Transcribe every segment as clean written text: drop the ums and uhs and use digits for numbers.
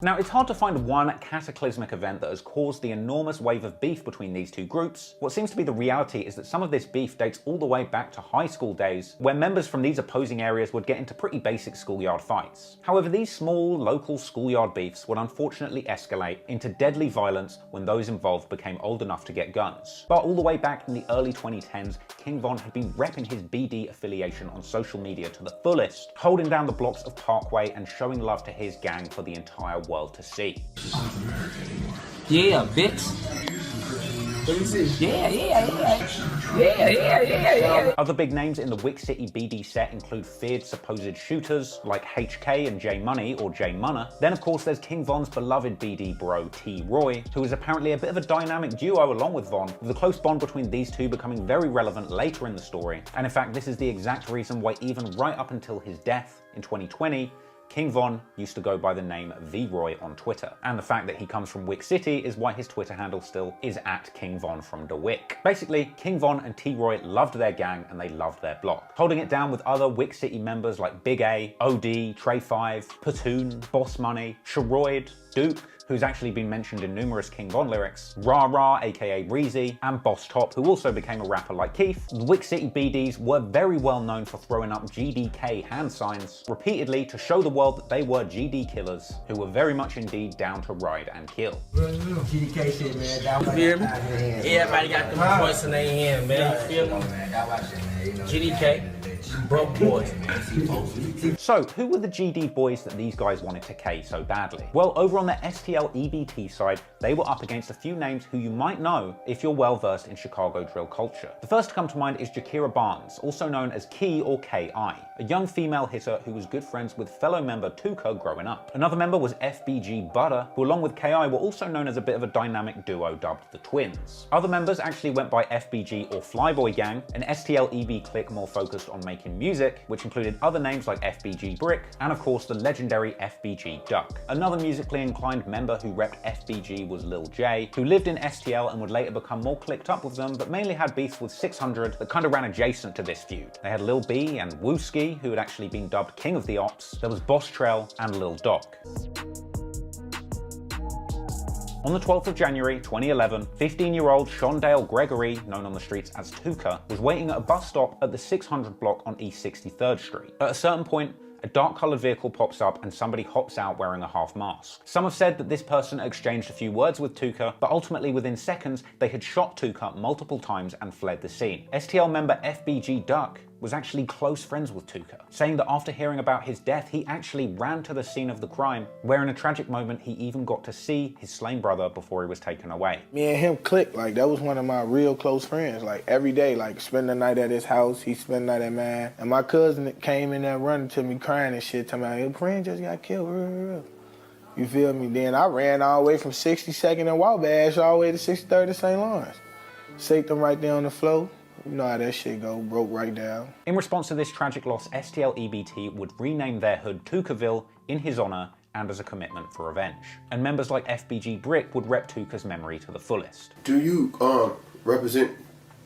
Now, it's hard to find one cataclysmic event that has caused the enormous wave of beef between these two groups. What seems to be the reality is that some of this beef dates all the way back to high school days, where members from these opposing areas would get into pretty basic schoolyard fights. However, these small, local schoolyard beefs would unfortunately escalate into deadly violence when those involved became old enough to get guns. But all the way back in the early 2010s, King Von had been repping his BD affiliation on social media to the fullest, holding down the blocks of Parkway and showing love to his gang for the entire world to see. Yeah, bitch. Yeah. Other big names in the WIIIC City BD set include feared supposed shooters like HK and J Money or J Munna. Then of course there's King Von's beloved BD bro T Roy, who is apparently a bit of a dynamic duo along with Von, with the close bond between these two becoming very relevant later in the story. And in fact, this is the exact reason why even right up until his death in 2020, King Von used to go by the name V-Roy on Twitter. And the fact that he comes from WIIIC City is why his Twitter handle still is at King Von from the WIIIC. Basically, King Von and T-Roy loved their gang and they loved their block, holding it down with other WIIIC City members like Big A, OD, Trey 5, Platoon, Boss Money, Sharoid, Duke, who's actually been mentioned in numerous King Von lyrics, Rah Rah, aka Breezy, and Boss Top, who also became a rapper like Keith. The WIIIC City BDs were very well known for throwing up GDK hand signs repeatedly to show the world that they were GD killers, who were very much indeed down to ride and kill. GDK shit, man. You feel me? Everybody got them voice in their hand, man. You feel me? GDK. Broke boys. So, who were the GD boys that these guys wanted to K so badly? Well, over on the STL EBT side, they were up against a few names who you might know if you're well versed in Chicago drill culture. The first to come to mind is Jakira Barnes, also known as Key or KI, a young female hitter who was good friends with fellow member Tooka growing up. Another member was FBG Butter, who along with KI were also known as a bit of a dynamic duo dubbed the Twins. Other members actually went by FBG or Flyboy Gang, an STL EB clique more focused on making music, which included other names like FBG Brick, and of course the legendary FBG Duck. Another musically inclined member who repped FBG was Lil J, who lived in STL and would later become more clicked up with them, but mainly had beefs with 600 that kind of ran adjacent to this feud. They had Lil B and WIIIC, who had actually been dubbed King of the Ops. There was Boss Trell and Lil Doc. On the 12th of January 2011, 15-year-old Shondale Gregory, known on the streets as Tooka, was waiting at a bus stop at the 600 block on East 63rd Street. At a certain point, a dark-coloured vehicle pops up and somebody hops out wearing a half mask. Some have said that this person exchanged a few words with Tooka, but ultimately within seconds, they had shot Tooka multiple times and fled the scene. STL member FBG Duck was actually close friends with Tooka, saying that after hearing about his death, he actually ran to the scene of the crime, where in a tragic moment, he even got to see his slain brother before he was taken away. Me and him clicked, like that was one of my real close friends. Like every day, like spend the night at his house, he spend the night at mine. And my cousin came in there running to me crying and shit, telling me, your friend just got killed. You feel me? Then I ran all the way from 62nd and Wabash all the way to 63rd to St. Lawrence. Saved them right there on the floor. You know how that shit go, broke right down. In response to this tragic loss, STL EBT would rename their hood TOOKAVILLE in his honor and as a commitment for revenge. And members like FBG Brick would rep Tooka's memory to the fullest. Do you represent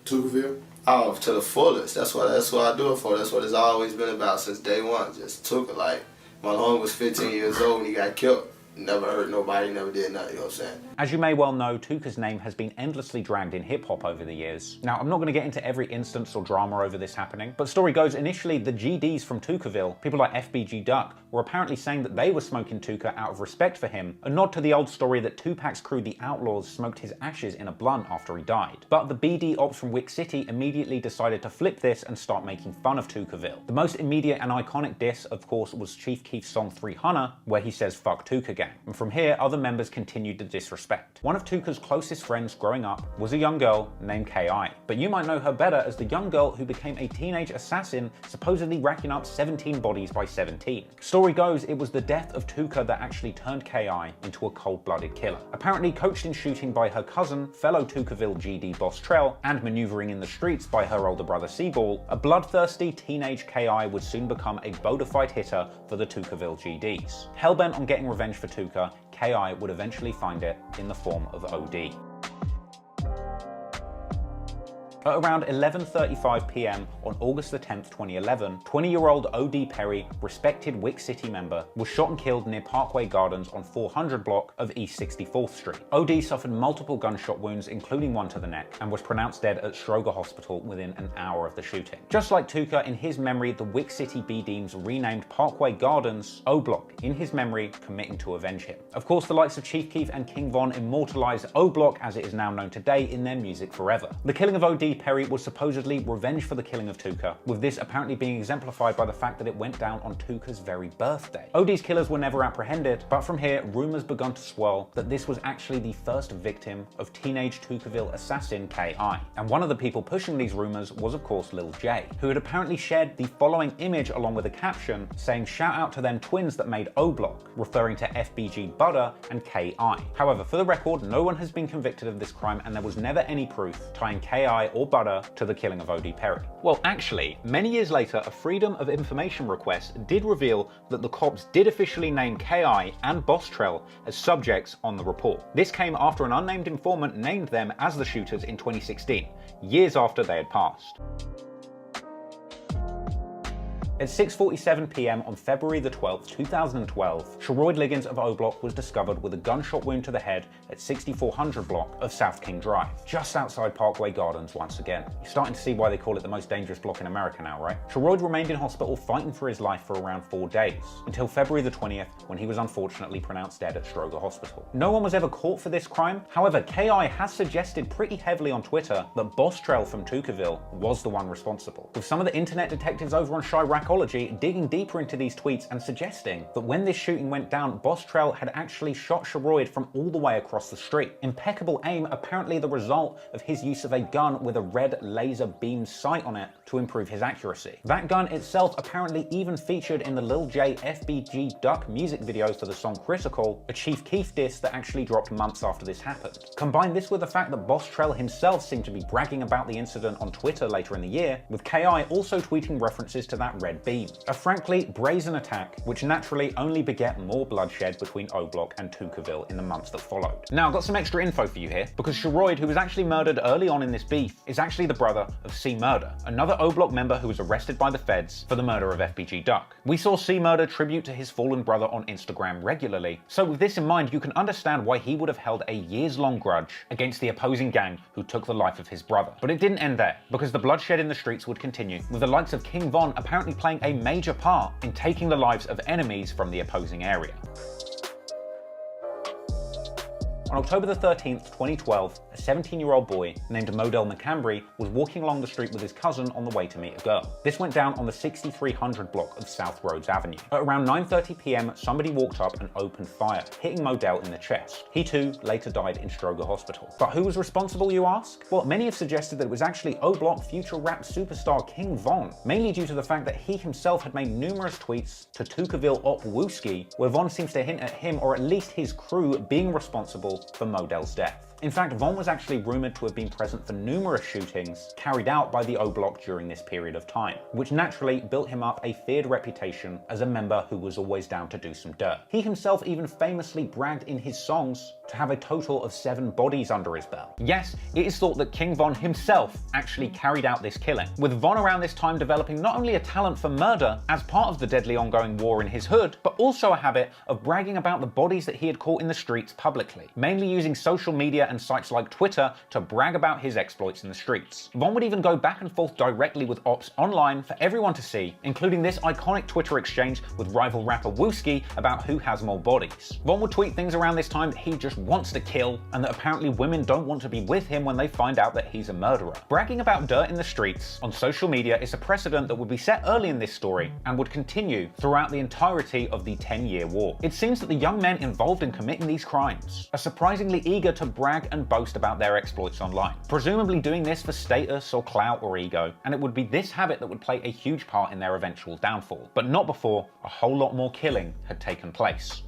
TOOKAVILLE? Oh, to the fullest. That's what I do it for. That's what it's always been about since day one. Just Tooka. Like, my homie was 15 years old when he got killed. Never hurt nobody, never did nothing, you know what I'm saying? As you may well know, Tooka's name has been endlessly dragged in hip-hop over the years. Now, I'm not going to get into every instance or drama over this happening, but story goes, initially, the GDs from TOOKAVILLE, people like FBG Duck, were apparently saying that they were smoking Tooka out of respect for him, a nod to the old story that Tupac's crew, the Outlaws, smoked his ashes in a blunt after he died. But the BD ops from WIIIC City immediately decided to flip this and start making fun of TOOKAVILLE. The most immediate and iconic diss, of course, was Chief Keef's song 300, where he says, "Fuck Tooka Gang." And from here, other members continued the disrespect. One of Tooka's closest friends growing up was a young girl named KI, but you might know her better as the young girl who became a teenage assassin, supposedly racking up 17 bodies by 17. Story goes, it was the death of Tooka that actually turned KI into a cold-blooded killer. Apparently coached in shooting by her cousin, fellow TOOKAVILLE GD Boss Trell, and maneuvering in the streets by her older brother Seaball, a bloodthirsty teenage KI would soon become a bona fide hitter for the TOOKAVILLE GDs. Hellbent on getting revenge for Tooka, KI would eventually find it in the form of OD. At around 11:35 p.m. on August the 10th, 2011, 20-year-old O.D. Perry, respected WIIIC City member, was shot and killed near Parkway Gardens on 400 block of East 64th Street. O.D. suffered multiple gunshot wounds, including one to the neck, and was pronounced dead at Stroger Hospital within an hour of the shooting. Just like Tooka, in his memory, the WIIIC City B-Deans renamed Parkway Gardens O Block in his memory, committing to avenge him. Of course, the likes of Chief Keef and King Von immortalized O Block as it is now known today in their music forever. The killing of O.D. Perry was supposedly revenge for the killing of Tooka, with this apparently being exemplified by the fact that it went down on Tooka's very birthday. O.D.'s killers were never apprehended, but from here, rumors begun to swirl that this was actually the first victim of teenage Tookaville assassin K.I. And one of the people pushing these rumors was of course Lil J, who had apparently shared the following image along with a caption saying shout out to them twins that made O Block, referring to FBG Butter and K.I. However, for the record, no one has been convicted of this crime and there was never any proof tying K.I. or Butter to the killing of O.D. Perry. Well, actually, many years later, a Freedom of Information request did reveal that the cops did officially name K.I. and Bostrel as subjects on the report. This came after an unnamed informant named them as the shooters in 2016, years after they had passed. At 6:47 p.m. on February the 12th, 2012, Sherroyd Liggins of O Block was discovered with a gunshot wound to the head at 6400 block of South King Drive, just outside Parkway Gardens once again. You're starting to see why they call it the most dangerous block in America now, right? Sherroyd remained in hospital fighting for his life for around 4 days, until February the 20th, when he was unfortunately pronounced dead at Stroger Hospital. No one was ever caught for this crime. However, K.I. has suggested pretty heavily on Twitter that Bostrel from Tookaville was the one responsible, with some of the internet detectives over on Chiracology digging deeper into these tweets and suggesting that when this shooting went down, Bostrel had actually shot Sherroyd from all the way across the street. Impeccable aim, apparently the result of his use of a gun with a red laser beam sight on it to improve his accuracy. That gun itself apparently even featured in the Lil J FBG Duck music video for the song Critical, a Chief Keef diss that actually dropped months after this happened. Combine this with the fact that Bostrel himself seemed to be bragging about the incident on Twitter later in the year, with K.I. also tweeting references to that red beam. A frankly brazen attack, which naturally only beget more bloodshed between O Block and Tookaville in the months that followed. Now, I've got some extra info for you here, because Sherroyd, who was actually murdered early on in this beef, is actually the brother of C Murder, another O Block member who was arrested by the feds for the murder of FBG Duck. We saw C Murder tribute to his fallen brother on Instagram regularly, so with this in mind, you can understand why he would have held a years-long grudge against the opposing gang who took the life of his brother. But it didn't end there, because the bloodshed in the streets would continue, with the likes of King Von apparently playing a major part in taking the lives of enemies from the opposing area. On October the 13th, 2012, a 17-year-old boy named Modell McCambry was walking along the street with his cousin on the way to meet a girl. This went down on the 6300 block of South Rhodes Avenue. At around 9:30 p.m, somebody walked up and opened fire, hitting Modell in the chest. He too later died in Stroger Hospital. But who was responsible, you ask? Well, many have suggested that it was actually O Block future rap superstar King Von, mainly due to the fact that he himself had made numerous tweets to TOOKAVILLE op WIIIC, where Von seems to hint at him, or at least his crew, being responsible for Modell's death. In fact, Von was actually rumoured to have been present for numerous shootings carried out by the O Block during this period of time, which naturally built him up a feared reputation as a member who was always down to do some dirt. He himself even famously bragged in his songs to have a total of 7 bodies under his belt. Yes, it is thought that King Von himself actually carried out this killing, with Von around this time developing not only a talent for murder as part of the deadly ongoing war in his hood, but also a habit of bragging about the bodies that he had caught in the streets publicly, mainly using social media and sites like Twitter to brag about his exploits in the streets. Von would even go back and forth directly with ops online for everyone to see, including this iconic Twitter exchange with rival rapper WIIIC about who has more bodies. Von would tweet things around this time that he just wants to kill, and that apparently women don't want to be with him when they find out that he's a murderer. Bragging about dirt in the streets on social media is a precedent that would be set early in this story and would continue throughout the entirety of the 10-year war. It seems that the young men involved in committing these crimes are surprisingly eager to brag and boast about their exploits online, presumably doing this for status or clout or ego, and it would be this habit that would play a huge part in their eventual downfall, but not before a whole lot more killing had taken place.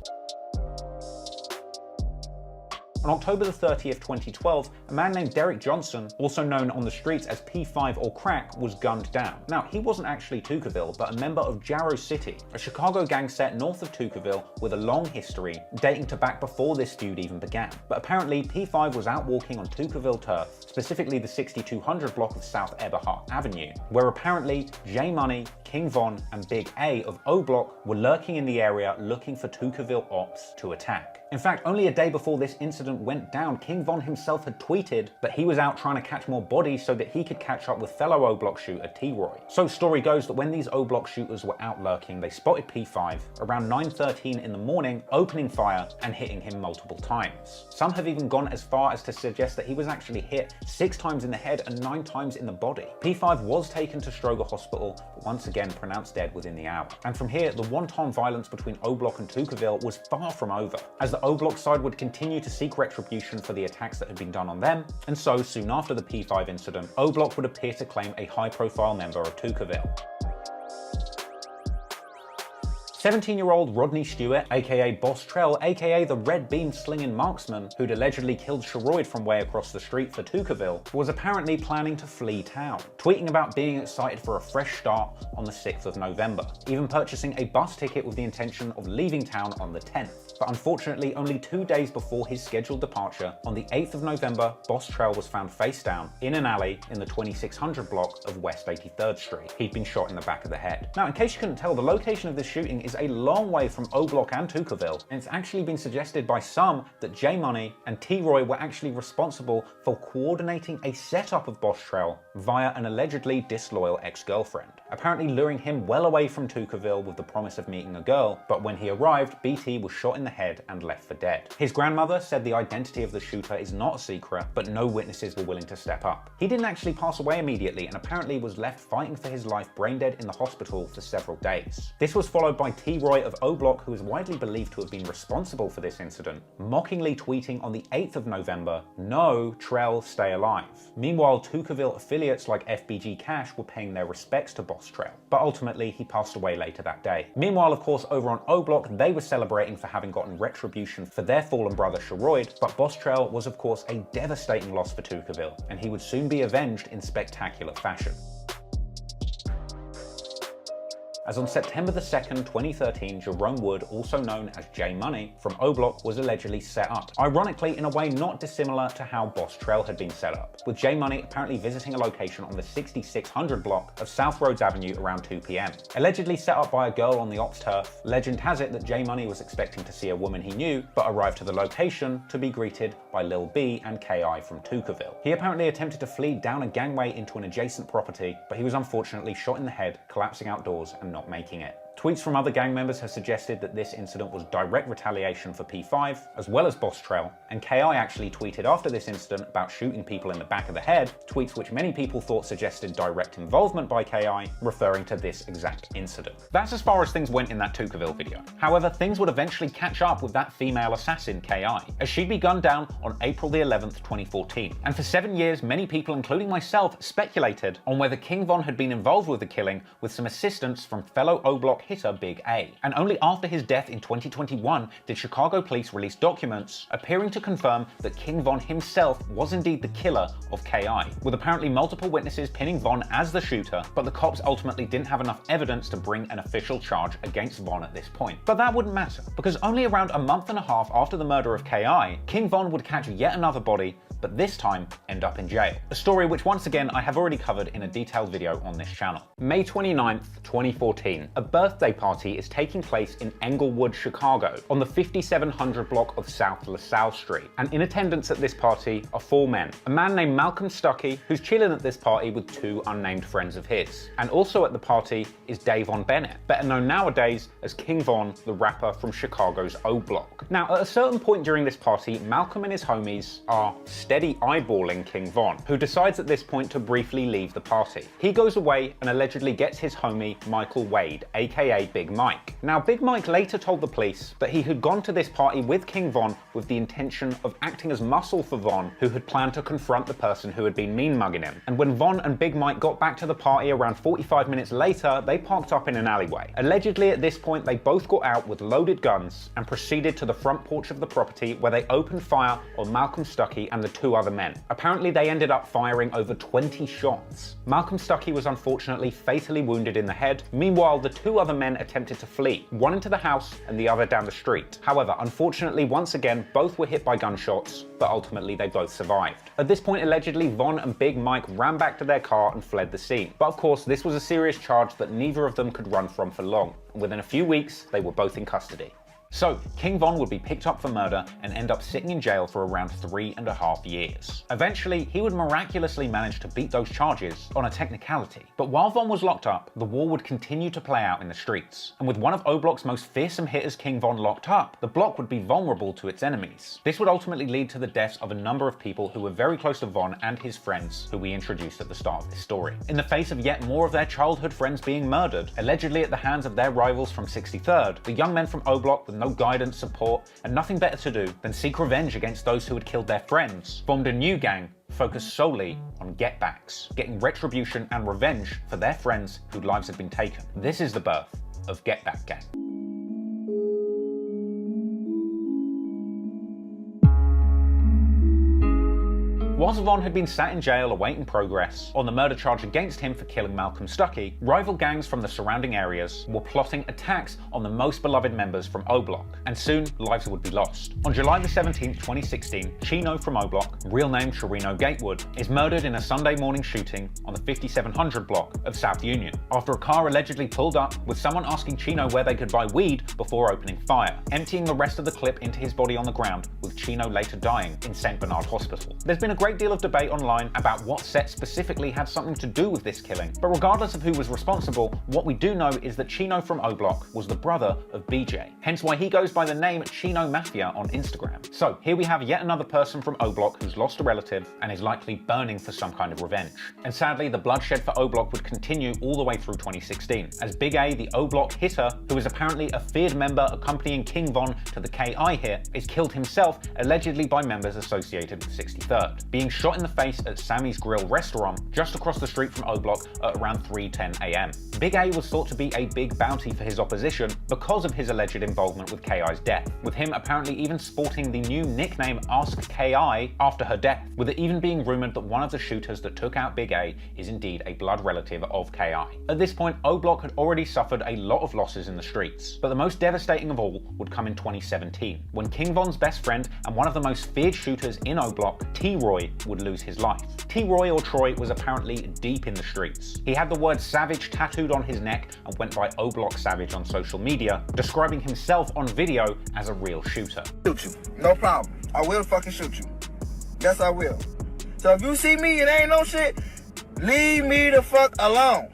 On October the 30th, 2012, a man named Derek Johnson, also known on the streets as P5 or Crack, was gunned down. Now, he wasn't actually TOOKAVILLE, but a member of Jarrow City, a Chicago gang set north of TOOKAVILLE with a long history dating to back before this feud even began. But apparently, P5 was out walking on TOOKAVILLE turf, specifically the 6200 block of South Eberhart Avenue, where apparently J Money, King Von, and Big A of O Block were lurking in the area looking for TOOKAVILLE ops to attack. In fact, only a day before this incident went down, King Von himself had tweeted that he was out trying to catch more bodies so that he could catch up with fellow O Block shooter T-Roy. So story goes that when these O Block shooters were out lurking, they spotted P5 around 9:13 in the morning, opening fire and hitting him multiple times. Some have even gone as far as to suggest that he was actually hit 6 times in the head and 9 times in the body. P5 was taken to Stroger Hospital, but once again pronounced dead within the hour. And from here, the wanton violence between O Block and TOOKAVILLE was far from over, as the O Block side would continue to seek retribution for the attacks that had been done on them, and so soon after the P5 incident, O Block would appear to claim a high-profile member of TOOKAVILLE. 17-year-old Rodney Stewart, aka Boss Trell, aka the red beam slinging marksman who'd allegedly killed Sherroyd from way across the street for TOOKAVILLE, was apparently planning to flee town, tweeting about being excited for a fresh start on the 6th of November, even purchasing a bus ticket with the intention of leaving town on the 10th. But unfortunately, only 2 days before his scheduled departure, on the 8th of November, Boss Trell was found face down in an alley in the 2600 block of West 83rd Street. He'd been shot in the back of the head. Now, in case you couldn't tell, the location of this shooting is a long way from O Block and TOOKAVILLE, and it's actually been suggested by some that J Money and T-Roy were actually responsible for coordinating a setup of Boss Trell via an allegedly disloyal ex-girlfriend, apparently luring him well away from TOOKAVILLE with the promise of meeting a girl, but when he arrived, BT was shot in the head and left for dead. His grandmother said the identity of the shooter is not a secret, but no witnesses were willing to step up. He didn't actually pass away immediately and apparently was left fighting for his life brain dead in the hospital for several days. This was followed by T-Roy of O Block, who is widely believed to have been responsible for this incident, mockingly tweeting on the 8th of November, "No, Trell, stay alive." Meanwhile, TOOKAVILLE affiliates like FBG Cash were paying their respects to Boss Trell, but ultimately he passed away later that day. Meanwhile, of course, over on O Block, they were celebrating for having gotten retribution for their fallen brother Sherroyd, but Boss Trell was of course a devastating loss for TOOKAVILLE, and he would soon be avenged in spectacular fashion. As on September the 2nd, 2013, Jerome Wood, also known as J Money, from O Block was allegedly set up, ironically in a way not dissimilar to how Boss Trell had been set up, with J Money apparently visiting a location on the 6600 block of South Rhodes Avenue around 2 p.m. Allegedly set up by a girl on the ops turf, legend has it that J Money was expecting to see a woman he knew, but arrived to the location to be greeted by Lil B and KI from TOOKAVILLE. He apparently attempted to flee down a gangway into an adjacent property, but he was unfortunately shot in the head, collapsing outdoors and not making it. Tweets from other gang members have suggested that this incident was direct retaliation for P5, as well as Boss Trell, and KI actually tweeted after this incident about shooting people in the back of the head, tweets which many people thought suggested direct involvement by KI, referring to this exact incident. That's as far as things went in that TOOKAVILLE video. However, things would eventually catch up with that female assassin, KI, as she'd be gunned down on April the 11th, 2014. And for 7 years, many people, including myself, speculated on whether King Von had been involved with the killing with some assistance from fellow O Block hitter Big A. And only after his death in 2021 did Chicago police release documents appearing to confirm that King Von himself was indeed the killer of KI, with apparently multiple witnesses pinning Von as the shooter, but the cops ultimately didn't have enough evidence to bring an official charge against Von at this point. But that wouldn't matter, because only around a month and a half after the murder of KI, King Von would catch yet another body, but this time end up in jail. A story which once again I have already covered in a detailed video on this channel. May 29th, 2014, a birthday party is taking place in Englewood, Chicago, on the 5700 block of South LaSalle Street. And in attendance at this party are 4 men. A man named Malcolm Stuckey, who's chilling at this party with 2 unnamed friends of his. And also at the party is Davon Bennett, better known nowadays as King Von, the rapper from Chicago's O Block. Now, at a certain point during this party, Malcolm and his homies are steady eyeballing King Von, who decides at this point to briefly leave the party. He goes away and allegedly gets his homie Michael Wade, aka aka Big Mike. Now, Big Mike later told the police that he had gone to this party with King Von with the intention of acting as muscle for Von, who had planned to confront the person who had been mean mugging him. And when Von and Big Mike got back to the party around 45 minutes later, they parked up in an alleyway. Allegedly at this point, they both got out with loaded guns and proceeded to the front porch of the property, where they opened fire on Malcolm Stuckey and the two other men. Apparently they ended up firing over 20 shots. Malcolm Stuckey was unfortunately fatally wounded in the head. Meanwhile, the two other men attempted to flee, one into the house and the other down the street. However, unfortunately, once again, both were hit by gunshots, but ultimately they both survived. At this point, allegedly, Von and Big Mike ran back to their car and fled the scene. But of course, this was a serious charge that neither of them could run from for long. Within a few weeks, they were both in custody. So, King Von would be picked up for murder and end up sitting in jail for around 3.5 years. Eventually, he would miraculously manage to beat those charges on a technicality. But while Von was locked up, the war would continue to play out in the streets. And with one of O Block's most fearsome hitters, King Von, locked up, the block would be vulnerable to its enemies. This would ultimately lead to the deaths of a number of people who were very close to Von and his friends, who we introduced at the start of this story. In the face of yet more of their childhood friends being murdered, allegedly at the hands of their rivals from 63rd, the young men from O Block, with no guidance, support, and nothing better to do than seek revenge against those who had killed their friends, formed a new gang focused solely on get-backs, getting retribution and revenge for their friends whose lives had been taken. This is the birth of Get Back Gang. Whilst Von had been sat in jail awaiting progress on the murder charge against him for killing Malcolm Stuckey, rival gangs from the surrounding areas were plotting attacks on the most beloved members from O Block, and soon lives would be lost. On July the 17th, 2016, Chino from O Block, real name Chirino Gatewood, is murdered in a Sunday morning shooting on the 5700 block of South Union, after a car allegedly pulled up with someone asking Chino where they could buy weed before opening fire, emptying the rest of the clip into his body on the ground, with Chino later dying in St. Bernard Hospital. There's been a great deal of debate online about what set specifically had something to do with this killing, but regardless of who was responsible, what we do know is that Chino from O Block was the brother of BJ, hence why he goes by the name Chino Mafia on Instagram. So here we have yet another person from O Block who's lost a relative and is likely burning for some kind of revenge. And sadly, the bloodshed for O Block would continue all the way through 2016, as Big A, the O Block hitter, who is apparently a feared member accompanying King Von to the KI hit, is killed himself, allegedly by members associated with 63rd, being shot in the face at Sammy's Grill restaurant just across the street from O Block at around 3:10 AM. Big A was thought to be a big bounty for his opposition because of his alleged involvement with KI's death, with him apparently even sporting the new nickname Ask KI after her death, with it even being rumoured that one of the shooters that took out Big A is indeed a blood relative of KI. At this point, O Block had already suffered a lot of losses in the streets, but the most devastating of all would come in 2017, when King Von's best friend and one of the most feared shooters in O Block, T-Roy, would lose his life. T-Roy, or Troy, was apparently deep in the streets. He had the word Savage tattooed on his neck and went by O Block Savage on social media, describing himself on video as a real shooter. Shoot you, no problem. I will fucking shoot you. Yes, I will. So if you see me and ain't no shit, leave me the fuck alone.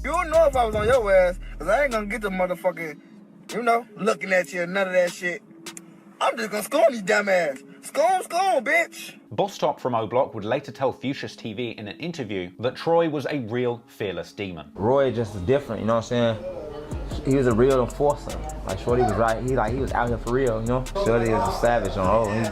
You don't know if I was on your ass, cause I ain't gonna get the motherfucking, looking at you, none of that shit. I'm just gonna scorn you dumbass. Scorn, bitch. Boss Top from O Block would later tell Fuchsia's TV in an interview that Troy was a real fearless demon. Roy just different, you know what I'm saying? He was a real enforcer. Like Shorty was right, he was out here for real, you know? Shorty is a savage on all. He's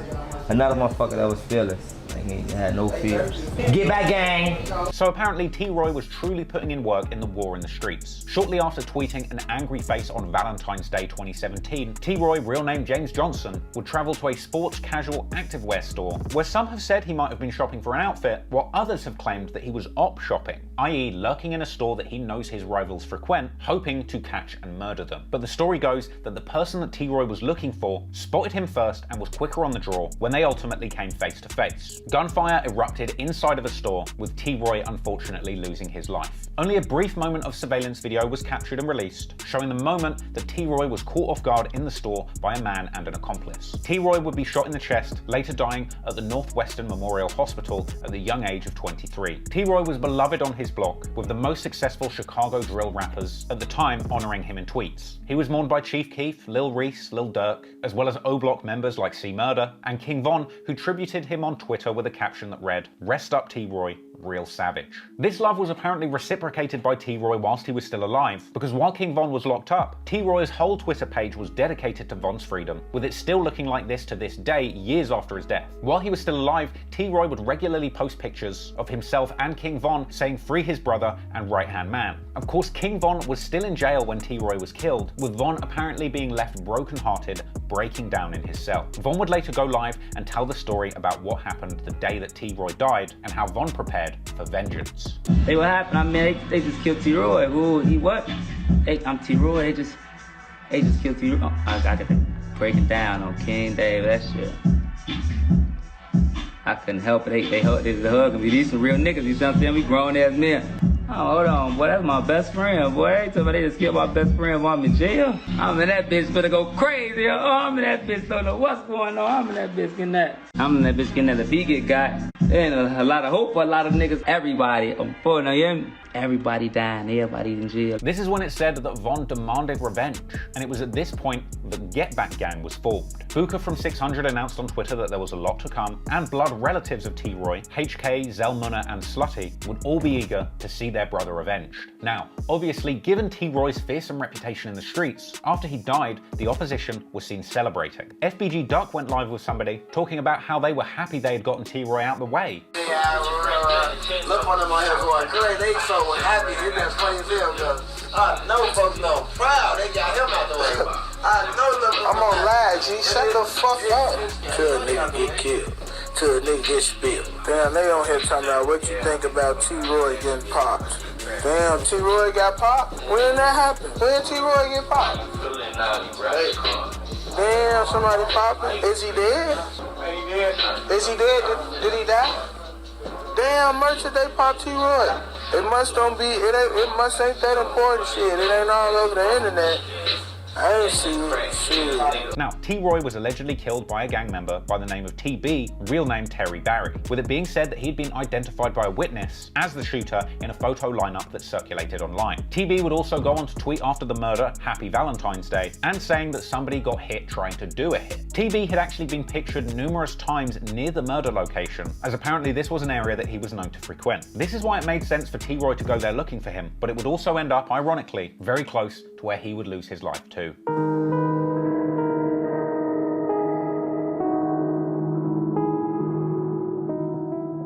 another motherfucker that was fearless. Like he had no fears. Get back, gang! So apparently T-Roy was truly putting in work in the war in the streets. Shortly after tweeting an angry face on Valentine's Day 2017, T-Roy, real name James Johnson, would travel to a sports casual activewear store, where some have said he might have been shopping for an outfit, while others have claimed that he was op shopping, i.e. lurking in a store that he knows his rivals frequent, hoping to catch and murder them. But the story goes that the person that T-Roy was looking for spotted him first and was quicker on the draw when they ultimately came face to face. Gunfire erupted inside of a store, with T-Roy unfortunately losing his life. Only a brief moment of surveillance video was captured and released, showing the moment that T-Roy was caught off guard in the store by a man and an accomplice. T-Roy would be shot in the chest, later dying at the Northwestern Memorial Hospital at the young age of 23. T-Roy was beloved on his block, with the most successful Chicago drill rappers at the time honoring him in tweets. He was mourned by Chief Keef, Lil Reese, Lil Durk, as well as O Block members like C Murder and King Von, who tributed him on Twitter with with a caption that read, "Rest up T-Roy, real savage." This love was apparently reciprocated by T-Roy whilst he was still alive, because while King Von was locked up, T-Roy's whole Twitter page was dedicated to Von's freedom, with it still looking like this to this day, years after his death. While he was still alive, T-Roy would regularly post pictures of himself and King Von saying free his brother and right-hand man. Of course, King Von was still in jail when T-Roy was killed, with Von apparently being left broken-hearted, breaking down in his cell. Von would later go live and tell the story about what happened the day that T-Roy died and how Von prepared for vengeance. Hey, what happened? I mean, they just killed T-Roy. Who? He what? Hey, I'm T-Roy. They just killed T-Roy. Oh, I got to break it down on King Dave. That shit. I couldn't help it. They hugging me. These some real niggas. You see what I'm saying? We grown ass men. Oh, hold on, boy, that's my best friend, boy. They just killed my best friend while I'm in jail. I'm in that bitch finna go crazy. Oh, I'm in that bitch, don't know what's going on. I'm in that bitch getting that. I'm in that bitch getting that. If he get got, there ain't a lot of hope for a lot of niggas. Everybody, everybody dying, everybody in jail. This is when it said that Von demanded revenge, and it was at this point that Get Back Gang was formed. WIIIC from 600 announced on Twitter that there was a lot to come, and blood relatives of T-Roy, HK, Zelmunna, and Slutty would all be eager to see their brother avenged. Now, obviously, given T-Roy's fearsome reputation in the streets, after he died, the opposition was seen celebrating. FBG Duck went live with somebody talking about how they were happy they had gotten T-Roy out the way. Look on them on here going crazy. They so happy. It's been funny as hell because I know folks know proud. They got him out the way. I know. I'm on live, G. Shut the fuck up. Till a nigga get killed. Till a nigga get spilled. Damn, they on here talking about what you think about T-Roy getting popped. Damn, T-Roy got popped? When that happened? When T-Roy get popped? Damn, somebody popping. Is he dead? Is he dead? Did he die? Damn, merchant, they pop T-Roy. It must don't be, it must ain't that important shit. It ain't all over the internet. I ain't see it. Shit. Now, T-Roy was allegedly killed by a gang member by the name of TB, real name Terry Barry, with it being said that he'd been identified by a witness as the shooter in a photo lineup that circulated online. TB would also go on to tweet after the murder, Happy Valentine's Day, and saying that somebody got hit trying to do a hit. TB had actually been pictured numerous times near the murder location, as apparently this was an area that he was known to frequent. This is why it made sense for T-Roy to go there looking for him, but it would also end up, ironically, very close to where he would lose his life too.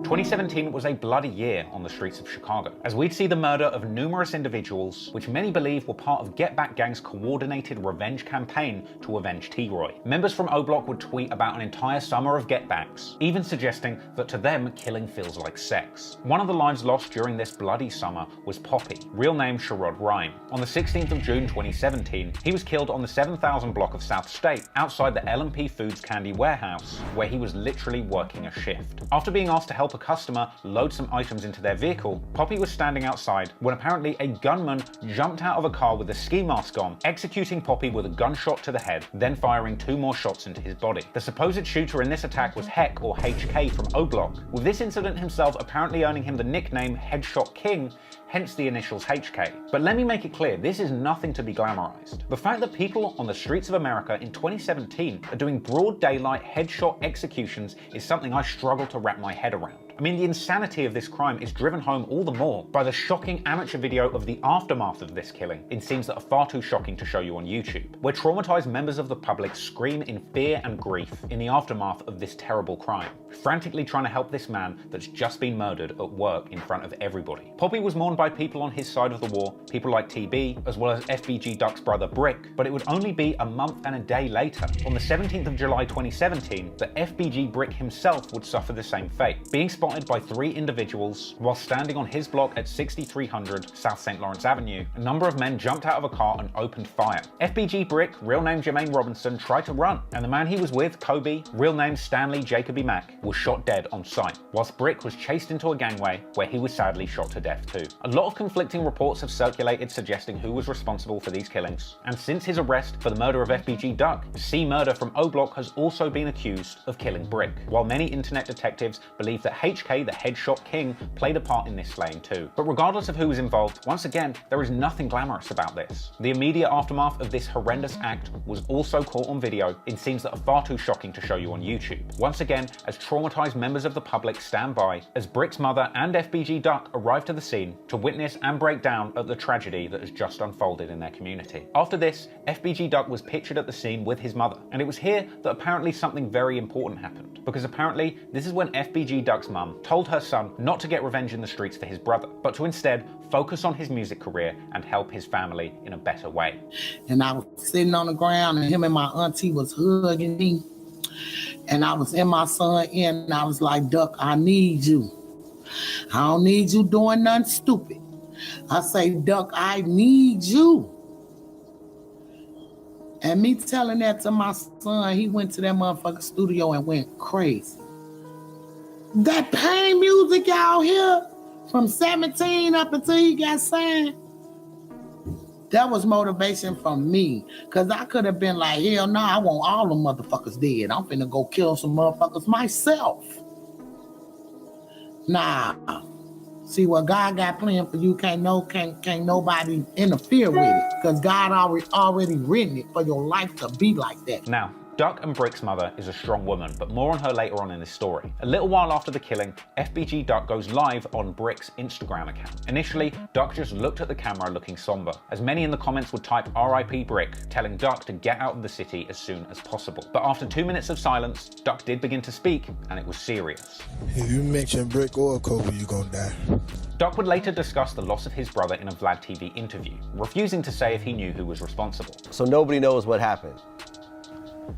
2017 was a bloody year on the streets of Chicago, as we'd see the murder of numerous individuals, which many believe were part of Get Back Gang's coordinated revenge campaign to avenge T-Roy. Members from O-Block would tweet about an entire summer of Get Backs, even suggesting that to them, killing feels like sex. One of the lives lost during this bloody summer was Poppy, real name Sherrod Rhyme. On the 16th of June 2017, he was killed on the 7000 block of South State, outside the L&P Foods candy warehouse, where he was literally working a shift. After being asked to help a customer load some items into their vehicle, Poppy was standing outside when apparently a gunman jumped out of a car with a ski mask on, executing Poppy with a gunshot to the head, then firing 2 more shots into his body. The supposed shooter in this attack was Heck, or HK, from O-Block, with this incident himself apparently earning him the nickname Headshot King, hence the initials HK. But let me make it clear, this is nothing to be glamorized. The fact that people on the streets of America in 2017 are doing broad daylight headshot executions is something I struggle to wrap my head around. I mean, the insanity of this crime is driven home all the more by the shocking amateur video of the aftermath of this killing in scenes that are far too shocking to show you on YouTube, where traumatized members of the public scream in fear and grief in the aftermath of this terrible crime, frantically trying to help this man that's just been murdered at work in front of everybody. Poppy was mourned by people on his side of the war, people like TB, as well as FBG Duck's brother Brick, but it would only be a month and a day later, on the 17th of July 2017, that FBG Brick himself would suffer the same fate, being spotted by 3 individuals while standing on his block at 6300 South St. Lawrence Avenue. A number of men jumped out of a car and opened fire. FBG Brick, real name Jermaine Robinson, tried to run, and the man he was with, Kobe, real name Stanley Jacoby Mack, was shot dead on sight, whilst Brick was chased into a gangway where he was sadly shot to death too. A lot of conflicting reports have circulated suggesting who was responsible for these killings, and since his arrest for the murder of FBG Duck, C Murder from O-Block has also been accused of killing Brick, while many internet detectives believe that HK, the headshot king, played a part in this slaying too. But regardless of who was involved, once again, there is nothing glamorous about this. The immediate aftermath of this horrendous act was also caught on video in scenes that are far too shocking to show you on YouTube. Once again, as traumatized members of the public stand by, as Brick's mother and FBG Duck arrive to the scene to witness and break down at the tragedy that has just unfolded in their community. After this, FBG Duck was pictured at the scene with his mother, and it was here that apparently something very important happened, because apparently this is when FBG Duck's mum told her son not to get revenge in the streets for his brother, but to instead focus on his music career and help his family in a better way. And I was sitting on the ground, and him and my auntie was hugging me, and I was in my son's ear, and I was like, Duck, I need you. I don't need you doing nothing stupid. I say, Duck, I need you. And me telling that to my son, he went to that motherfucking studio and went crazy. That pain music out here from 17 up until he got signed, that was motivation for me. Because I could have been like, hell no, I want all them motherfuckers dead. I'm finna go kill some motherfuckers myself. Nah. See, what God got planned for you, can't nobody interfere with it, because God already written it for your life to be like that. Now, Duck and Brick's mother is a strong woman, but more on her later on in this story. A little while after the killing, FBG Duck goes live on Brick's Instagram account. Initially, Duck just looked at the camera looking somber, as many in the comments would type RIP Brick, telling Duck to get out of the city as soon as possible. But after 2 minutes of silence, Duck did begin to speak, and it was serious. If you mention Brick or Kobe, you're gonna die. Duck would later discuss the loss of his brother in a Vlad TV interview, refusing to say if he knew who was responsible. So nobody knows what happened?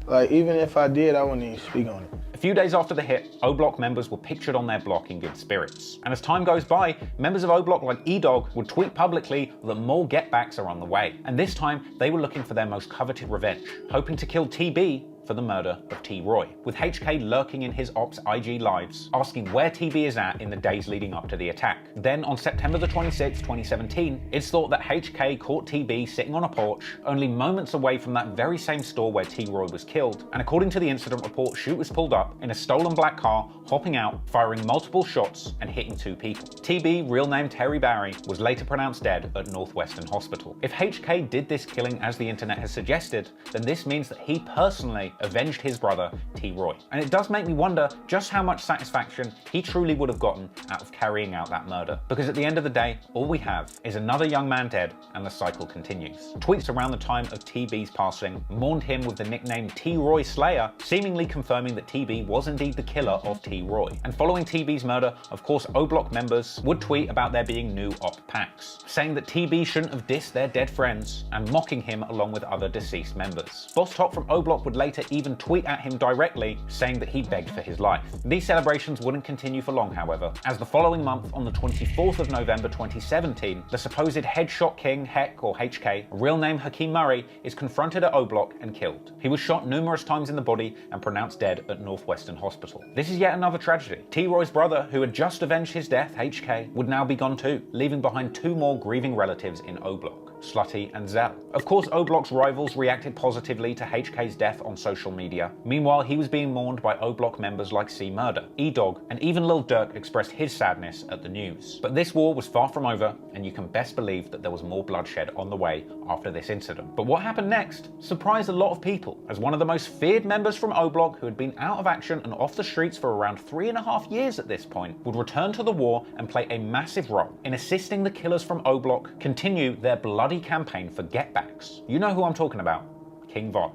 Like, even if I did, I wouldn't even speak on it. A few days after the hit, O-Block members were pictured on their block in good spirits. And as time goes by, members of O-Block like E-Dog would tweet publicly that more get-backs are on the way. And this time, they were looking for their most coveted revenge, hoping to kill TB for the murder of T. Roy, with HK lurking in his ops IG lives, asking where TB is at in the days leading up to the attack. Then on September the 26th, 2017, it's thought that HK caught TB sitting on a porch, only moments away from that very same store where T. Roy was killed. And according to the incident report, Shoot was pulled up in a stolen black car, hopping out, firing multiple shots and hitting 2 people. TB, real name Terry Barry, was later pronounced dead at Northwestern Hospital. If HK did this killing as the internet has suggested, then this means that he personally avenged his brother, T. Roy. And it does make me wonder just how much satisfaction he truly would have gotten out of carrying out that murder. Because at the end of the day, all we have is another young man dead, and the cycle continues. Tweets around the time of TB's passing mourned him with the nickname T. Roy Slayer, seemingly confirming that TB was indeed the killer of T. Roy. And following TB's murder, of course, O-Block members would tweet about there being new op packs, saying that TB shouldn't have dissed their dead friends, and mocking him along with other deceased members. Boss Top from O-Block would later even tweet at him directly, saying that he begged for his life. These celebrations wouldn't continue for long, however, as the following month, on the 24th of November 2017, the supposed headshot king, Heck, or HK, real name Hakeem Murray, is confronted at O-Block and killed. He was shot numerous times in the body and pronounced dead at Northwestern Hospital. This is yet another tragedy. T. Roy's brother, who had just avenged his death, HK, would now be gone too, leaving behind 2 more grieving relatives in O-Block, Slutty and Zell. Of course, O-Block's rivals reacted positively to HK's death on social media. Meanwhile, he was being mourned by O-Block members like C. Murder, E-Dog, and even Lil Durk expressed his sadness at the news. But this war was far from over, and you can best believe that there was more bloodshed on the way after this incident. But what happened next surprised a lot of people, as one of the most feared members from O-Block, who had been out of action and off the streets for around 3.5 years at this point, would return to the war and play a massive role in assisting the killers from O-Block continue their bloody campaign for getbacks. You know who I'm talking about, King Von.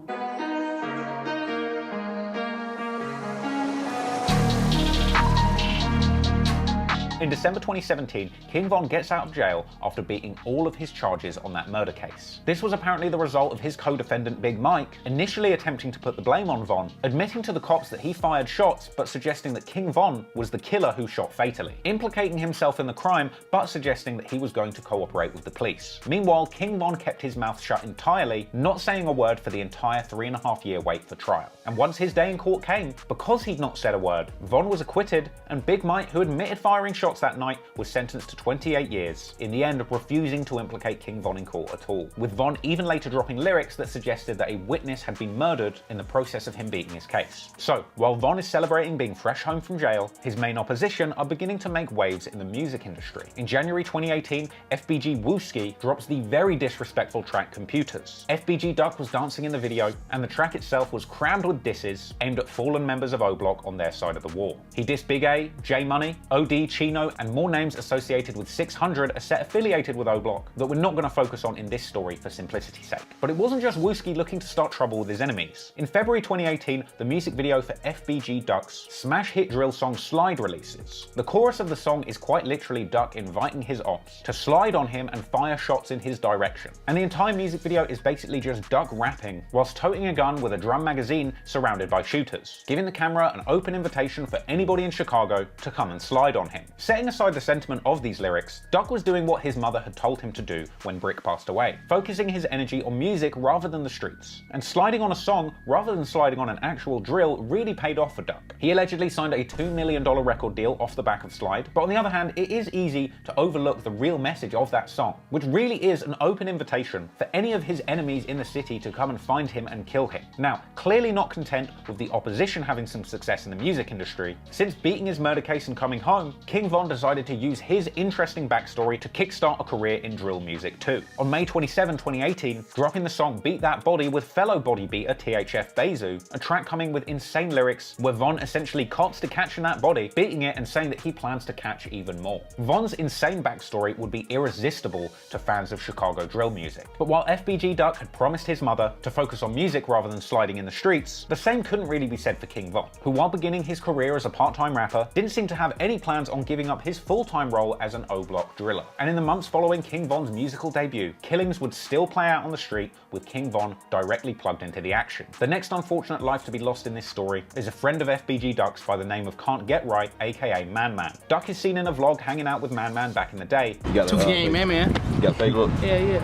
In December 2017, King Von gets out of jail after beating all of his charges on that murder case. This was apparently the result of his co-defendant Big Mike initially attempting to put the blame on Von, admitting to the cops that he fired shots but suggesting that King Von was the killer who shot fatally, implicating himself in the crime but suggesting that he was going to cooperate with the police. Meanwhile, King Von kept his mouth shut entirely, not saying a word for the entire 3.5-year wait for trial. And once his day in court came, because he'd not said a word, Von was acquitted, and Big Mike, who admitted firing shots shots that night, was sentenced to 28 years, in the end refusing to implicate King Von in court at all, with Von even later dropping lyrics that suggested that a witness had been murdered in the process of him beating his case. So, while Von is celebrating being fresh home from jail, his main opposition are beginning to make waves in the music industry. In January 2018, FBG WIIIC drops the very disrespectful track Computers. FBG Duck was dancing in the video, and the track itself was crammed with disses aimed at fallen members of O-Block on their side of the war. He dissed Big A, J Money, OD, Chino, and more names associated with 600, a set affiliated with O-Block, that we're not going to focus on in this story for simplicity's sake. But it wasn't just WIIIC looking to start trouble with his enemies. In February 2018, the music video for FBG Duck's smash hit drill song Slide releases. The chorus of the song is quite literally Duck inviting his ops to slide on him and fire shots in his direction. And the entire music video is basically just Duck rapping whilst toting a gun with a drum magazine surrounded by shooters, giving the camera an open invitation for anybody in Chicago to come and slide on him. Setting aside the sentiment of these lyrics, Duck was doing what his mother had told him to do when Brick passed away, focusing his energy on music rather than the streets. And sliding on a song rather than sliding on an actual drill really paid off for Duck. He allegedly signed a $2 million record deal off the back of Slide, but on the other hand, it is easy to overlook the real message of that song, which really is an open invitation for any of his enemies in the city to come and find him and kill him. Now, clearly not content with the opposition having some success in the music industry, since beating his murder case and coming home, King Von decided to use his interesting backstory to kickstart a career in drill music too. On May 27, 2018, dropping the song Beat That Body with fellow body beater THF Bezu, a track coming with insane lyrics where Von essentially cops to catching that body, beating it and saying that he plans to catch even more. Von's insane backstory would be irresistible to fans of Chicago drill music. But while FBG Duck had promised his mother to focus on music rather than sliding in the streets, the same couldn't really be said for King Von, who while beginning his career as a part-time rapper, didn't seem to have any plans on giving up his full-time role as an O-Block driller. And in the months following King Von's musical debut, killings would still play out on the street with King Von directly plugged into the action. The next unfortunate life to be lost in this story is a friend of FBG Duck's by the name of Can't Get Right, aka Man Man. Duck is seen in a vlog hanging out with Man Man back in the day. You got 2K Man Man. You got Facebook? Yeah.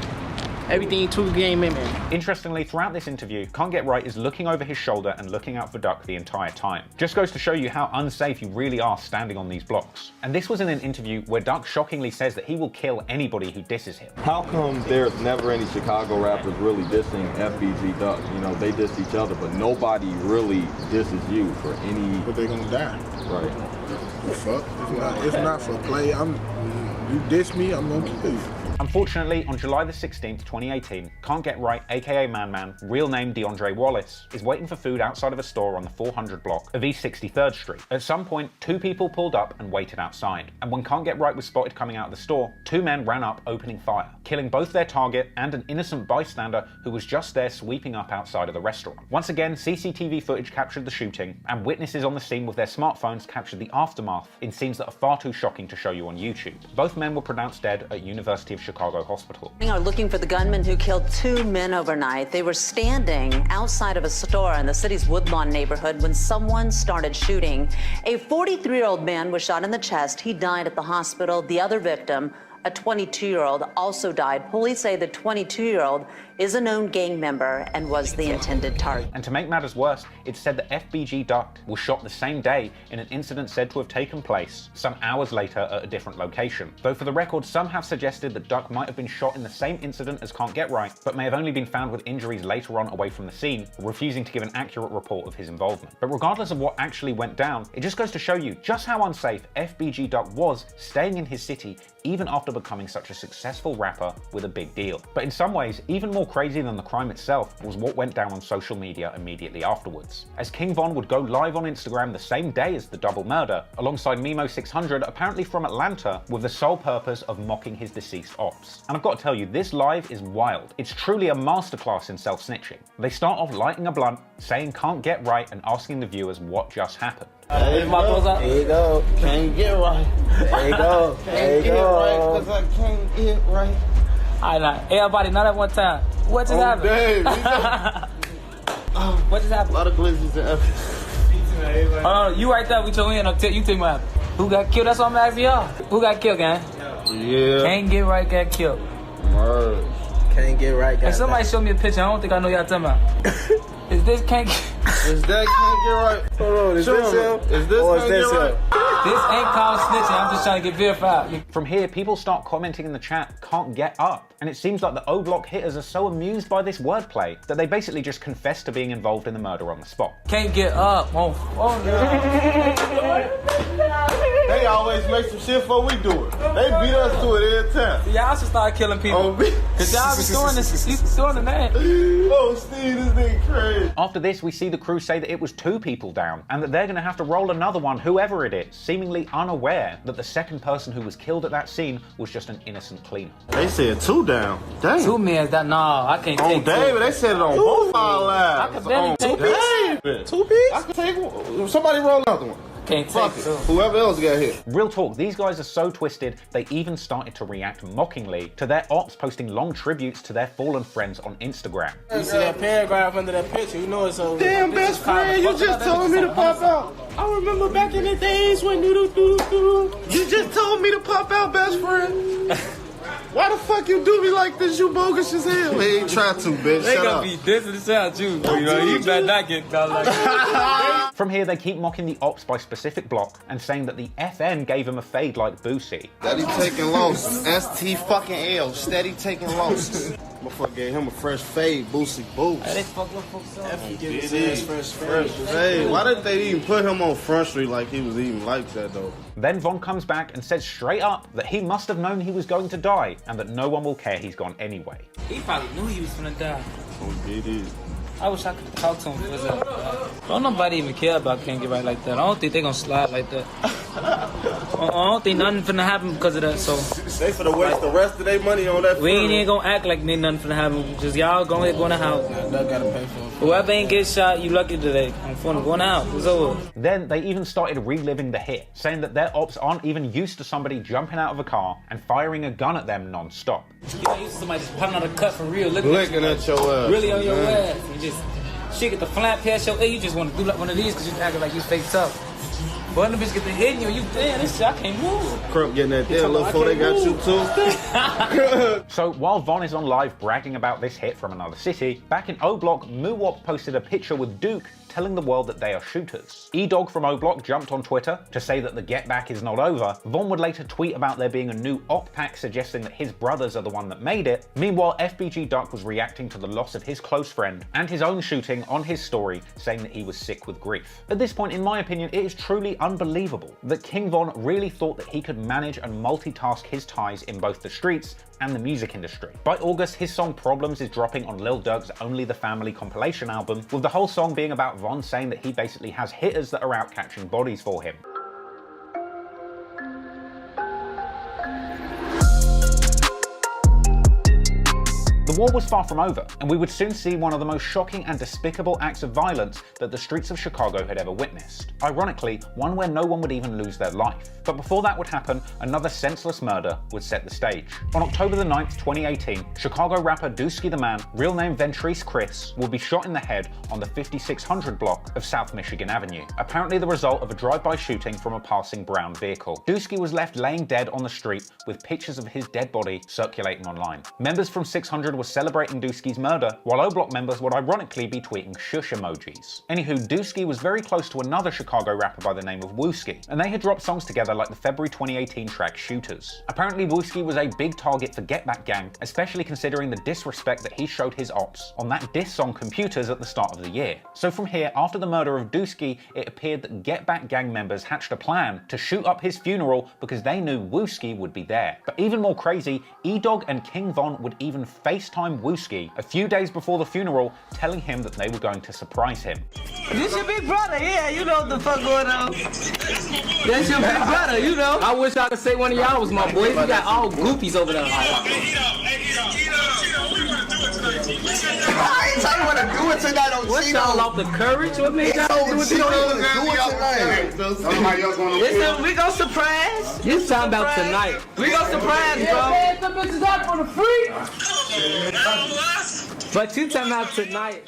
Everything 2K Man Man. Interestingly, throughout this interview, Can't Get Right is looking over his shoulder and looking out for Duck the entire time. Just goes to show you how unsafe you really are standing on these blocks. And this was in an interview where Duck shockingly says that he will kill anybody who disses him. How come there's never any Chicago rappers really dissing FBG Duck? You know, they diss each other, but nobody really disses you for any... But they gonna die. Right. The fuck? It's not for play. You diss me, I'm gonna kill you. Unfortunately, on July the 16th, 2018, Can't Get Right, aka Man Man, real name DeAndre Wallace, is waiting for food outside of a store on the 400 block of East 63rd Street. At some point, two people pulled up and waited outside. And when Can't Get Right was spotted coming out of the store, two men ran up opening fire, killing both their target and an innocent bystander who was just there sweeping up outside of the restaurant. Once again, CCTV footage captured the shooting, and witnesses on the scene with their smartphones captured the aftermath in scenes that are far too shocking to show you on YouTube. Both men were pronounced dead at University of Chicago Hospital. We are looking for the gunman who killed two men overnight. They were standing outside of a store in the city's Woodlawn neighborhood when someone started shooting. A 43-year-old man was shot in the chest. He died at the hospital. The other victim, a 22-year-old, also died. Police say the 22-year-old is a known gang member and was the intended target. And to make matters worse, it's said that FBG Duck was shot the same day in an incident said to have taken place some hours later at a different location. Though for the record, some have suggested that Duck might have been shot in the same incident as Can't Get Right, but may have only been found with injuries later on away from the scene, refusing to give an accurate report of his involvement. But regardless of what actually went down, it just goes to show you just how unsafe FBG Duck was staying in his city even after becoming such a successful rapper with a big deal. But in some ways, even more crazy than the crime itself was what went down on social media immediately afterwards, as King Von would go live on Instagram the same day as the double murder, alongside Mimo600, apparently from Atlanta, with the sole purpose of mocking his deceased ops. And I've got to tell you, this live is wild. It's truly a masterclass in self-snitching. They start off lighting a blunt, saying Can't Get Right, and asking the viewers what just happened. There you go. Can't get right. There you go. There you go. Right, cause I can't get right. All right, everybody, not at one time. What just happened? What just happened? A lot of glitches and everything. Oh, you right there with your hand up. You tell me what happened. Who got killed? That's what I'm asking y'all. Who got killed, gang? Yeah. Can't Get Right got killed. Word. Can't get right. Hey, somebody show me a picture. I don't think I know y'all talking about. Is this Can't Get... Is that Can't Get Right? Hold on, is this him? Is this Can't Get Right? This ain't called snitching. I'm just trying to get verified. From here, people start commenting in the chat, "Can't get up." And it seems like the O-Block hitters are so amused by this wordplay that they basically just confess to being involved in the murder on the spot. Can't get up. Oh no. They always make some shit before we do it. They beat us to it every time. Y'all should start killing people. Cause y'all be doing this. You doing the man. Oh, Steve, this nigga crazy. After this, we see the crew say that it was 2 people down and that they're going to have to roll another one, whoever it is, seemingly unaware that the second person who was killed at that scene was just an innocent cleaner. They said 2 down. Damn. 2 men. That I can't take. On David, they said it on both our lives. I can barely take David. 2 piece? I can take one. Somebody roll another one. Can't take it. Whoever else got hit. Real talk, these guys are so twisted, they even started to react mockingly to their ops posting long tributes to their fallen friends on Instagram. You see that paragraph under that picture, you know it's over. Damn, best friend, you just told me to pop out. I remember back in the days when you just told me to pop out, best friend. Why the fuck you do me like this? You bogus as hell. They ain't try to, bitch. They Shut gonna up. be dissing this out you. You know, you better not get caught like that. From here, they keep mocking the ops by specific block and saying that the FN gave him a fade like Boosie. Steady taking losses. ST fucking L. Steady taking losses. Motherfucker gave him a fresh fade, Boosie Boost. They fucked up folks up. Hey, why didn't they even put him on Front Street like he was even like that though? Then Von comes back and says straight up that he must have known he was going to die and that no one will care he's gone anyway. He probably knew he was gonna die. Oh, it is. I wish I could talk to him for that. Don't nobody even care about Can't Get Right like that. I don't think they gonna slide like that. I don't think nothing finna happen because of that, so. They finna waste the rest of their money on that. We ain't even gonna act like nothing finna happen. Just y'all go in the house. gotta pay for it. Whoever ain't get shot, you lucky today. I'm finna go out. It's over. Then they even started reliving the hit, saying that their ops aren't even used to somebody jumping out of a car and firing a gun at them non-stop. You not used to somebody just popping out a cut for real, looking at your ass. Really on your ass. You just shit get the flap past your you just want to do like one of these because you acting like you fake tough. But when the bitch get the hitting you damn, this shit, I can't move. Crump getting that there, little before they got you too. So while Von is on live bragging about this hit from another city, back in O-Block, Muwop posted a picture with Duke telling the world that they are shooters. E-Dog from O-Block jumped on Twitter to say that the get back is not over. Von would later tweet about there being a new op pack suggesting that his brothers are the one that made it. Meanwhile, FBG Duck was reacting to the loss of his close friend and his own shooting on his story, saying that he was sick with grief. At this point, in my opinion, it is truly unbelievable that King Von really thought that he could manage and multitask his ties in both the streets and the music industry. By August, his song Problems is dropping on Lil Durk's Only the Family compilation album, with the whole song being about Von saying that he basically has hitters that are out catching bodies for him. The war was far from over, and we would soon see one of the most shocking and despicable acts of violence that the streets of Chicago had ever witnessed. Ironically, one where no one would even lose their life. But before that would happen, another senseless murder would set the stage. On October the 9th, 2018, Chicago rapper Dooski the Man, real name Ventrice Chris, will be shot in the head on the 5600 block of South Michigan Avenue, apparently the result of a drive-by shooting from a passing brown vehicle. Dooski was left laying dead on the street with pictures of his dead body circulating online. Members from 600 were celebrating Dooski's murder, while O-Block members would ironically be tweeting shush emojis. Anywho, Dooski was very close to another Chicago rapper by the name of WIIIC, and they had dropped songs together like the February 2018 track Shooters. Apparently WIIIC was a big target for Get Back Gang, especially considering the disrespect that he showed his ops on that diss song Computers at the start of the year. So from here, after the murder of Dooski, it appeared that Get Back Gang members hatched a plan to shoot up his funeral because they knew WIIIC would be there. But even more crazy, E-Dog and King Von would even FaceTime WIIIC a few days before the funeral, telling him that they were going to surprise him. This your big brother, yeah, you know what the fuck going on. That's your big brother, you know. I wish I could say one of y'all was my boy. We got all goofies over there. I ain't tell you what to do it tonight on What's y'all off the courage? What made y'all do it tonight? Listen, we gon' surprise. You talking about tonight. We gon' surprise, bro. The bitches out for the free. But you talking about tonight.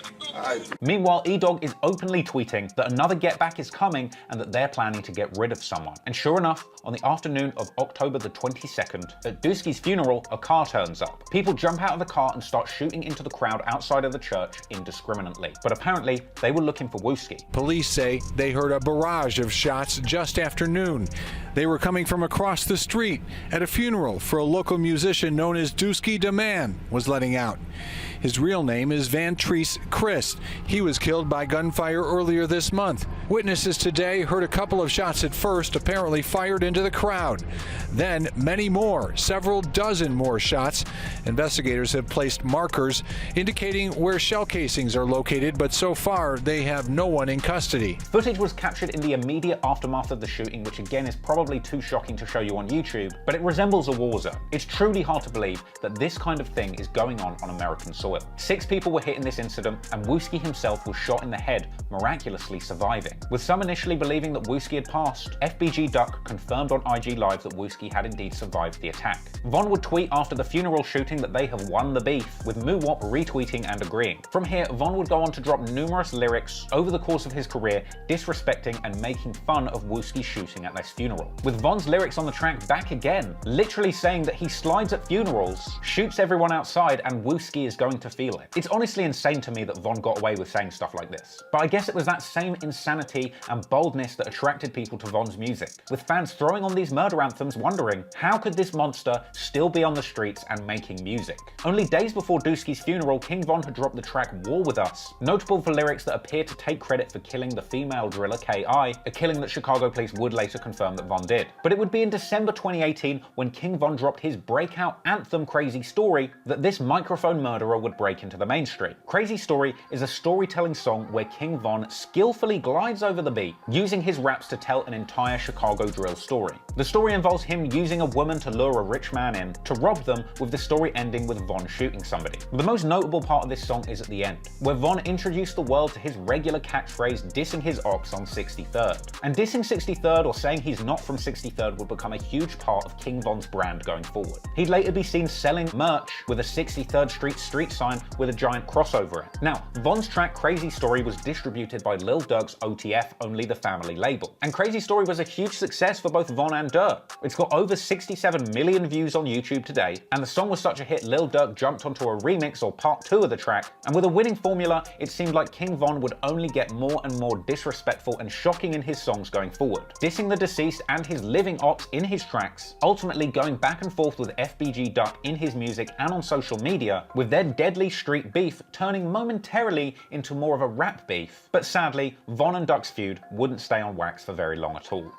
Meanwhile, E-Dog is openly tweeting that another get back is coming and that they're planning to get rid of someone. And sure enough, on the afternoon of October the 22nd, at WIIIC's funeral, a car turns up. People jump out of the car and start shooting into the crowd outside of the church indiscriminately. But apparently, they were looking for WIIIC. Police say they heard a barrage of shots just after noon. They were coming from across the street at a funeral for a local musician known as WIIIC the Man was letting out. His real name is Van Treese Christ. He was killed by gunfire earlier this month. Witnesses today heard a couple of shots at first, apparently fired into the crowd. Then many more, several dozen more shots. Investigators have placed markers indicating where shell casings are located, but so far they have no one in custody. Footage was captured in the immediate aftermath of the shooting, which again is probably too shocking to show you on YouTube, but it resembles a war zone. It's truly hard to believe that this kind of thing is going on American soil. 6 people were hit in this incident, and WIIIC himself was shot in the head, miraculously surviving. With some initially believing that WIIIC had passed, FBG Duck confirmed on IG Live that WIIIC had indeed survived the attack. Von would tweet after the funeral shooting that they have won the beef, with Muwop retweeting and agreeing. From here, Von would go on to drop numerous lyrics over the course of his career, disrespecting and making fun of WIIIC's shooting at this funeral. With Von's lyrics on the track back again, literally saying that he slides at funerals, shoots everyone outside, and WIIIC is going to feel it. It's honestly insane to me that Von got away with saying stuff like this. But I guess it was that same insanity and boldness that attracted people to Von's music, with fans throwing on these murder anthems wondering, how could this monster still be on the streets and making music? Only days before WIIIC's funeral, King Von had dropped the track War With Us, notable for lyrics that appear to take credit for killing the female driller K.I., a killing that Chicago police would later confirm that Von did. But it would be in December 2018, when King Von dropped his breakout anthem Crazy Story, that this microphone murderer would break into the mainstream. Crazy Story is a storytelling song where King Von skillfully glides over the beat, using his raps to tell an entire Chicago drill story. The story involves him using a woman to lure a rich man in, to rob them, with the story ending with Von shooting somebody. The most notable part of this song is at the end, where Von introduced the world to his regular catchphrase dissing his ops on 63rd. And dissing 63rd or saying he's not from 63rd would become a huge part of King Von's brand going forward. He'd later be seen selling merch with a 63rd Street sign with a giant cross over it. Now, Von's track Crazy Story was distributed by Lil Durk's OTF, Only the Family label. And Crazy Story was a huge success for both Von and Durk. It's got over 67 million views on YouTube today, and the song was such a hit Lil Durk jumped onto a remix or part 2 of the track, and with a winning formula, it seemed like King Von would only get more and more disrespectful and shocking in his songs going forward, dissing the deceased and his living ops in his tracks, ultimately going back and forth with FBG Duck in his music and on social media, with their deadly street beef turning momentarily into more of a rap beef. But sadly, Von and Duck's feud wouldn't stay on wax for very long at all.